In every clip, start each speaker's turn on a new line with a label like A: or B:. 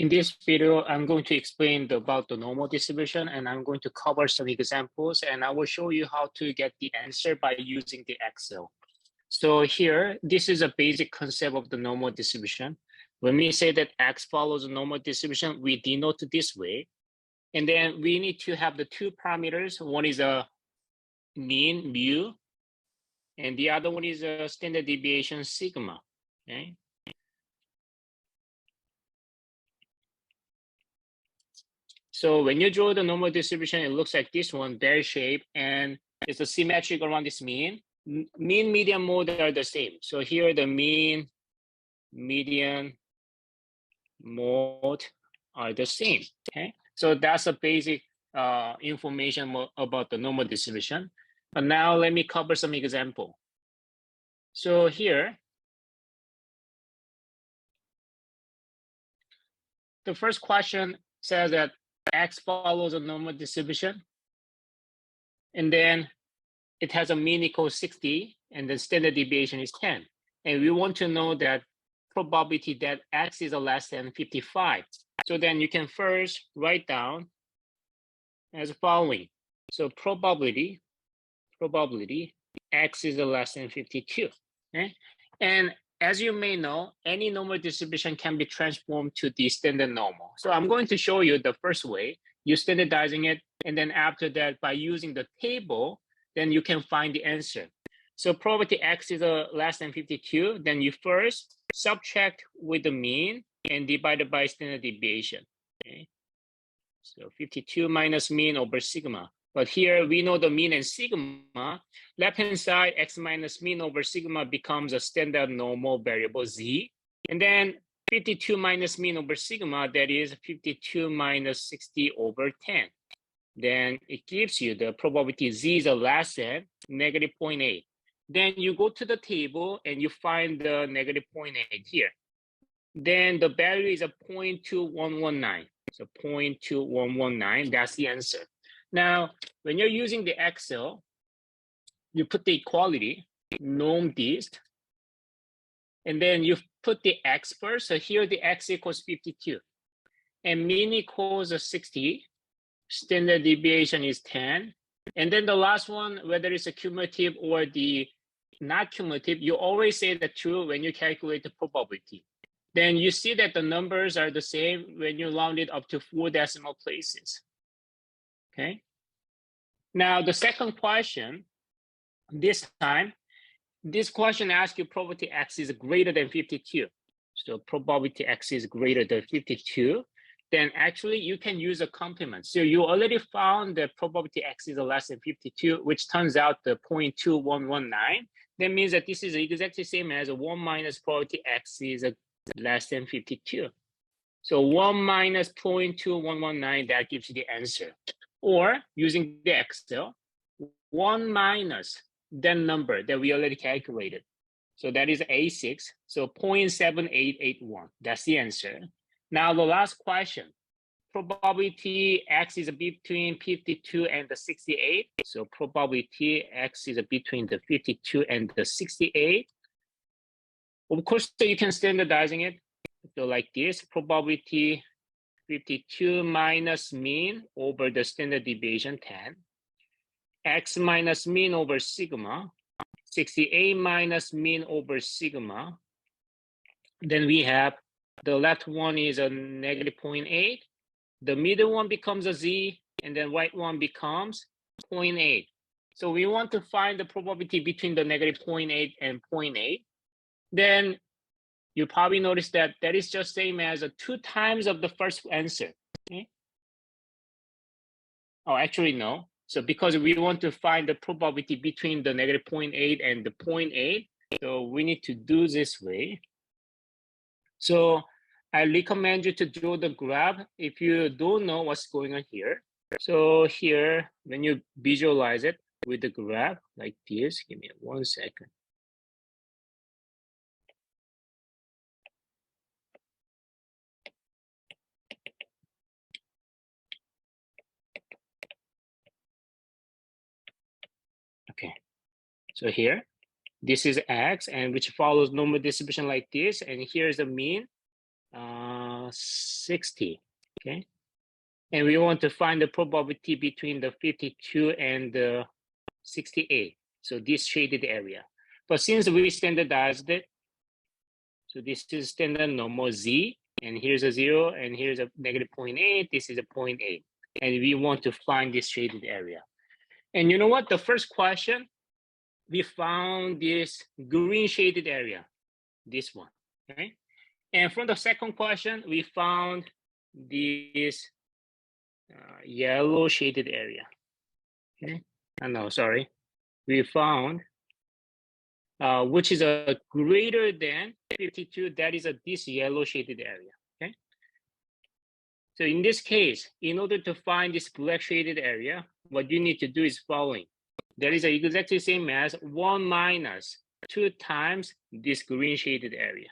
A: In this video, I'm going to explain about the normal distribution, and I'm going to cover some examples, and I will show you how to get the answer by using the Excel. So here, this is a basic concept of the normal distribution. When we say that X follows a normal distribution, we denote this way. And then we need to have the two parameters. One is a mean, mu, and the other one is a standard deviation, sigma. Okay. So when you draw the normal distribution, it looks like this one, bell shape, and it's a symmetric around this mean. Mean, median, mode are the same. So here the mean, median, mode are the same. Okay, so that's a basic information about the normal distribution. But now let me cover some example. So here, the first question says that X follows a normal distribution, and then it has a mean equals 60, and the standard deviation is 10. And we want to know that probability that X is less than 55. So then you can first write down as following. So probability X is less than 52. Okay? And as you may know, any normal distribution can be transformed to the standard normal. So I'm going to show you the first way. You're standardizing it, and then after that, by using the table, then you can find the answer. So probability X is less than 52, then you first subtract with the mean and divide it by standard deviation. Okay? So 52 minus mean over sigma. But here we know the mean and sigma. Left-hand side, X minus mean over sigma becomes a standard normal variable Z. And then 52 minus mean over sigma, that is 52 minus 60 over 10. Then it gives you the probability Z is less than negative 0.8. Then you go to the table and you find the negative 0.8 here. Then the value is a 0.2119. So 0.2119, that's the answer. Now, when you're using the Excel, you put the equality, norm dist, and then you put the X first. So here the X equals 52, and mean equals 60, standard deviation is 10. And then the last one, whether it's a cumulative or the not cumulative, you always say the true when you calculate the probability. Then you see that the numbers are the same when you round it up to 4 decimal places. Okay. Now the second question, this time, this question asks you probability X is greater than 52. So probability X is greater than 52. Then actually you can use a complement. So you already found that probability X is less than 52, which turns out the 0.2119. That means that this is exactly the same as 1 minus probability X is less than 52. So 1 minus 0.2119, that gives you the answer. Or using the Excel, 1 minus that number that we already calculated. So that is A6, so 0.7881, that's the answer. Now the last question, probability X is between 52 and the 68. So probability X is between the 52 and the 68. Of course, so you can standardizing it. So like this, probability 52 minus mean over the standard deviation 10. X minus mean over sigma. 68 minus mean over sigma. Then we have the left one is a negative 0.8. The middle one becomes a Z, and then right one becomes 0.8. So we want to find the probability between the negative 0.8 and 0.8. Then you probably notice that that is just same as 2 times of the first answer. Okay? Oh, actually, no. So because we want to find the probability between the negative 0.8 and the 0.8, so we need to do this way. So I recommend you to draw the graph if you don't know what's going on here. So here, when you visualize it with the graph like this, give me 1 second. Okay, so here, this is X, and which follows normal distribution like this, and here's the mean. 60, okay? And we want to find the probability between the 52 and the 68. So this shaded area. But since we standardized it, so this is standard normal Z, and here's a 0, and here's a negative 0.8, this is a 0.8. And we want to find this shaded area. And you know what? The first question, we found this green shaded area, this one, okay? And from the second question, we found this yellow shaded area, okay? No, sorry. We found, which is a greater than 52, that is this yellow shaded area, okay? So in this case, in order to find this black shaded area, what you need to do is following. That is exactly the same as 1 minus 2 times this green shaded area.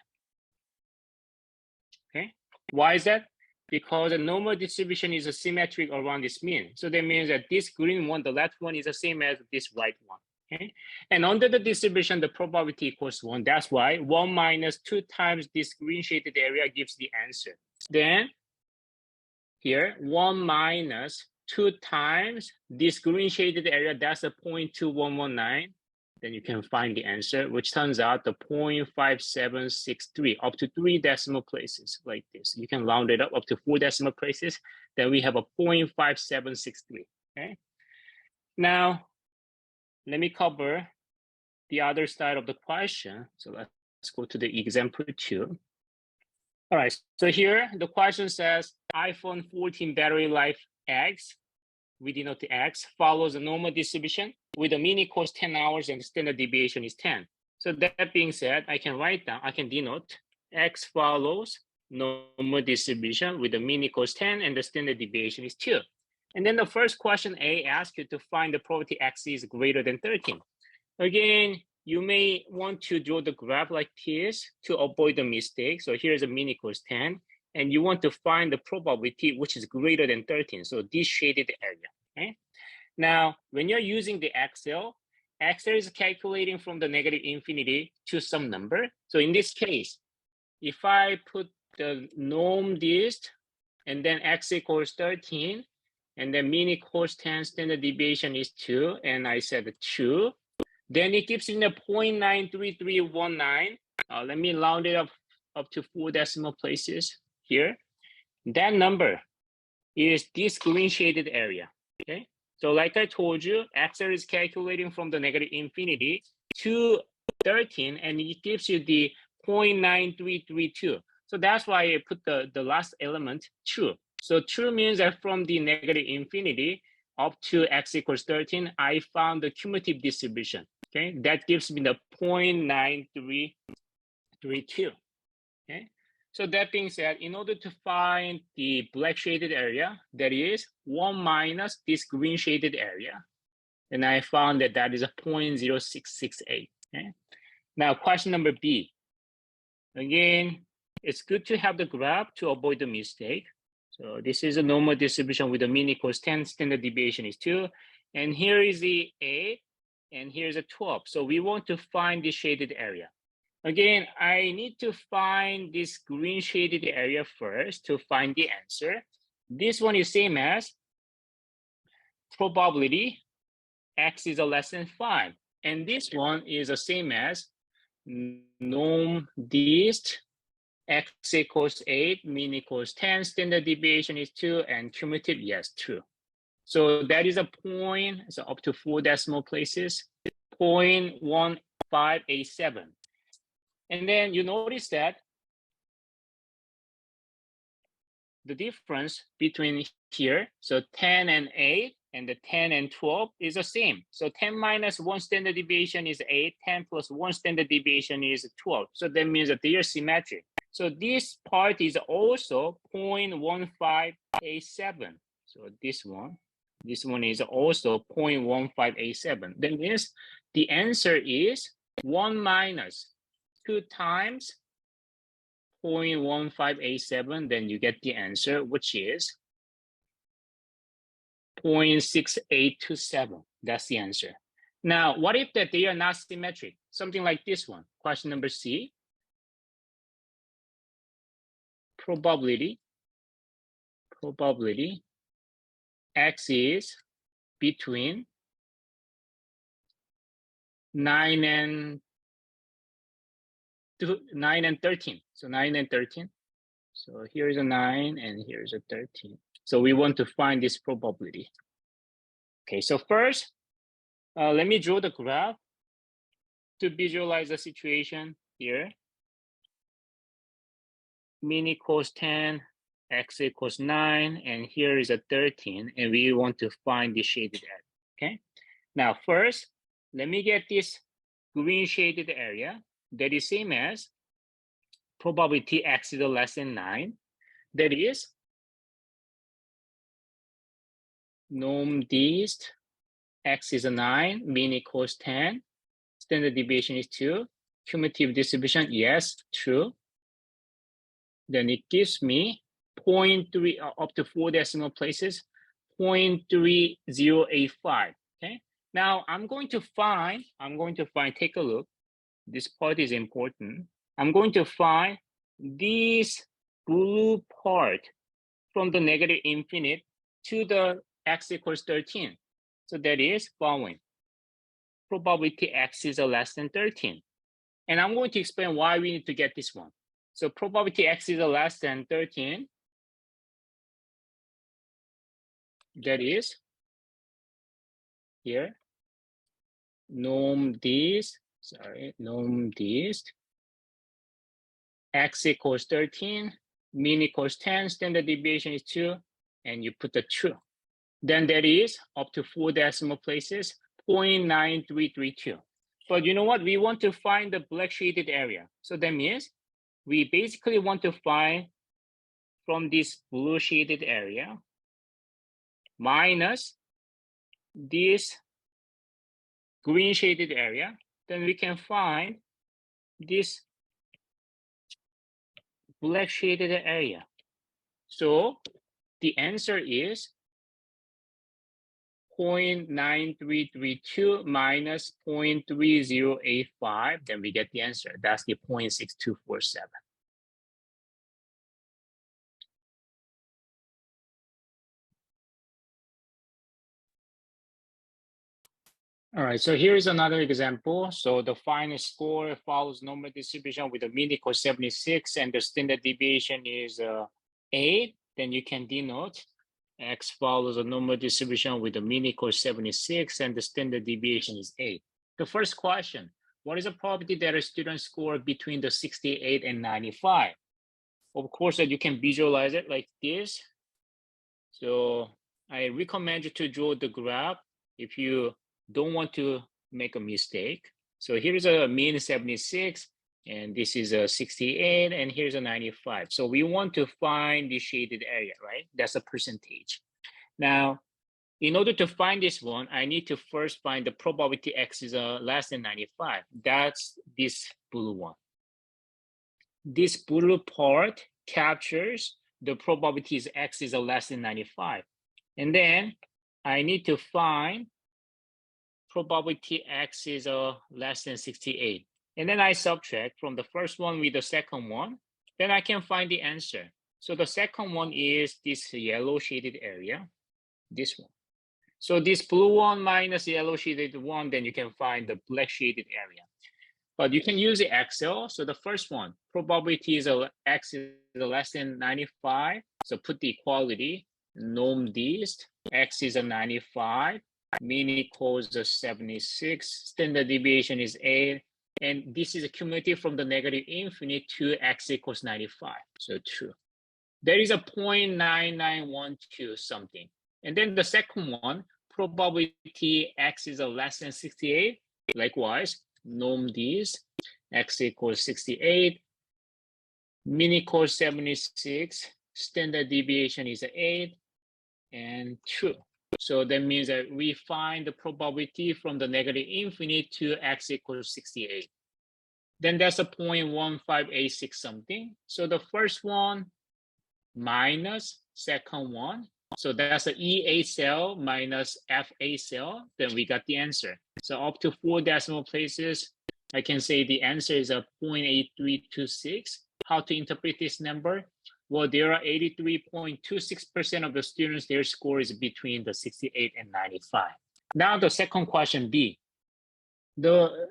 A: Okay, why is that? Because the normal distribution is symmetric around this mean. So that means that this green one, the left one, is the same as this white one. Okay, and under the distribution, the probability equals 1. That's why 1 minus 2 times this green shaded area gives the answer. Then here, 1 minus 2 times this green shaded area, that's a 0.2119. Then you can find the answer, which turns out the 0.5763, up to 3 decimal places like this. You can round it up to 4 decimal places. Then we have a 0.5763, okay? Now, let me cover the other side of the question. So let's go to the example 2. All right, so here the question says iPhone 14 battery life X, we denote the X, follows a normal distribution with a mini course 10 hours and the standard deviation is 10. So that being said, I can write down, I can denote X follows normal distribution with a mini course 10 and the standard deviation is 2. And then the first question A asks you to find the probability X is greater than 13. Again, you may want to draw the graph like this to avoid the mistake. So here's a mini course 10, and you want to find the probability which is greater than 13. So this shaded area, okay? Now, when you're using the Excel is calculating from the negative infinity to some number. So in this case, if I put the norm dist and then X equals 13, and then mini course 10 standard deviation is 2, and I said 2, then it gives me a 0.93319. Let me round it up to 4 decimal places here. That number is this green shaded area, okay? So like I told you, Excel is calculating from the negative infinity to 13, and it gives you the 0.9332. So that's why I put the last element, true. So true means that from the negative infinity up to X equals 13, I found the cumulative distribution. Okay, that gives me the 0.9332. Okay, so that being said, in order to find the black shaded area, that is 1 minus this green shaded area, and I found that that is a 0.0668. Okay, now question number B. Again, it's good to have the graph to avoid the mistake. So this is a normal distribution with a mean equals 10, standard deviation is 2, and here is the 8. And here's a 12. So we want to find the shaded area. Again, I need to find this green shaded area first to find the answer. This one is same as probability X is a less than 5. And this one is the same as norm dist X equals 8, mean equals 10, standard deviation is 2, and cumulative, yes, true. So that is a point, so up to 4 decimal places, 0.1587. And then you notice that the difference between here, so 10 and 8, and the 10 and 12 is the same. So 10 minus 1 standard deviation is 8, 10 plus 1 standard deviation is 12. So that means that they are symmetric. So this part is also 0.1587. So this one is also 0.1587. That means the answer is 1 minus 2 times 0.1587. Then you get the answer, which is 0.6827. That's the answer. Now, what if that they are not symmetric? Something like this one. Question number C. probability x is between 9 and 13. So 9 and 13. So here's a 9 and here's a 13. So we want to find this probability. Okay, so first, let me draw the graph to visualize the situation here. Min equals 10, x equals 9, and here is a 13, and we want to find the shaded area, okay? Now, first, let me get this green shaded area that is same as probability x is less than 9. That is norm dist, x is 9, mean equals 10, standard deviation is 2, cumulative distribution, yes, true. Then it gives me 0.3 up to 4 decimal places, 0.3085. Okay. Now I'm going to find, take a look. This part is important. I'm going to find this blue part from the negative infinite to the x equals 13. So that is following. Probability x is less than 13. And I'm going to explain why we need to get this one. So probability x is less than 13. That is here, norm dist, x equals 13, mean equals 10, standard deviation is 2, and you put the true. Then that is up to 4 decimal places, 0.9332. But you know what? We want to find the black shaded area. So that means we basically want to find from this blue shaded area minus this green shaded area, then we can find this black shaded area. So the answer is 0.9332 minus 0.3085, then we get the answer. That's the 0.6247. All right, so here is another example. So the final score follows normal distribution with a mean equals 76 and the standard deviation is 8. Then you can denote x follows a normal distribution with a mean equals 76 and the standard deviation is 8. The first question, what is the probability that a student score between the 68 and 95? Of course, that you can visualize it like this. So I recommend you to draw the graph if you don't want to make a mistake. So here's a mean 76, and this is a 68, and here's a 95. So we want to find the shaded area, right? That's a percentage. Now, in order to find this one, I need to first find the probability x is less than 95. That's this blue one. This blue part captures the probabilities x is less than 95. And then I need to find probability x is less than 68. And then I subtract from the first one with the second one, then I can find the answer. So the second one is this yellow shaded area, this one. So this blue one minus yellow shaded one, then you can find the black shaded area. But you can use the Excel. So the first one, probability is x is less than 95. So put the equality, norm dist, x is a 95. Mean equals 76, standard deviation is 8, and this is a cumulative from the negative infinite to x equals 95, so true. There is a 0.9912 something. And then the second one, probability x is less than 68, likewise, norm dist, x equals 68, mean equals 76, standard deviation is 8, and true. So that means that we find the probability from the negative infinite to x equals 68. Then that's a 0.1586 something. So the first one minus second one. So that's the EA cell minus FA cell. Then we got the answer. So up to 4 decimal places, I can say the answer is a 0.8326. How to interpret this number? Well, there are 83.26% of the students, their score is between the 68 and 95. Now the second question, B.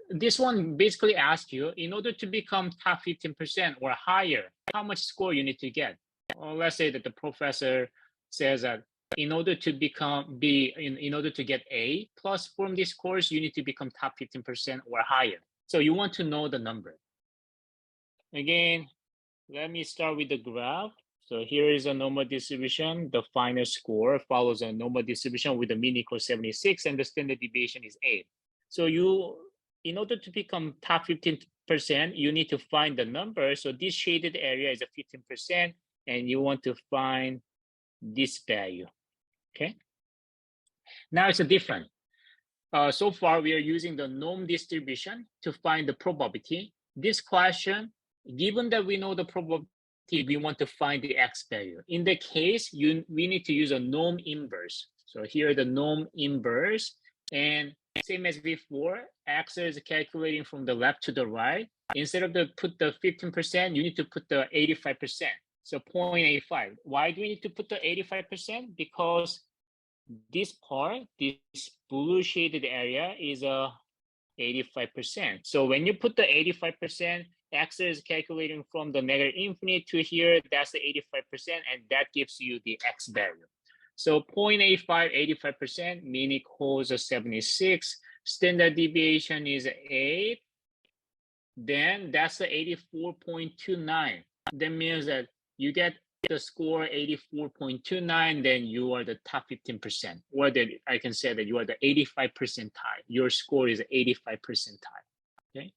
A: This one basically asks you, in order to become top 15% or higher, how much score you need to get? Well, let's say that the professor says that in order to in order to get A plus from this course, you need to become top 15% or higher. So you want to know the number. Again, let me start with the graph. So here is a normal distribution. The final score follows a normal distribution with a mean equals 76 and the standard deviation is 8. So in order to become top 15%, you need to find the number. So this shaded area is a 15%, and you want to find this value, okay? Now it's a different. So far, we are using the norm distribution to find the probability. This question, given that we know the probability, we want to find the x value. In the case, we need to use a norm inverse. So here the norm inverse, and same as before, x is calculating from the left to the right. Instead of put the 15%, you need to put the 85%. So 0.85. Why do we need to put the 85%? Because this part, this blue shaded area is 85%. So when you put the 85%, x is calculating from the negative infinity to here, that's the 85%, and that gives you the x value. So 0.85, 85%, mean equals 76. Standard deviation is 8. Then that's the 84.29. That means that you get the score 84.29, then you are the top 15%. Or that I can say that you are the 85 percentile. Your score is 85 percentile. Okay.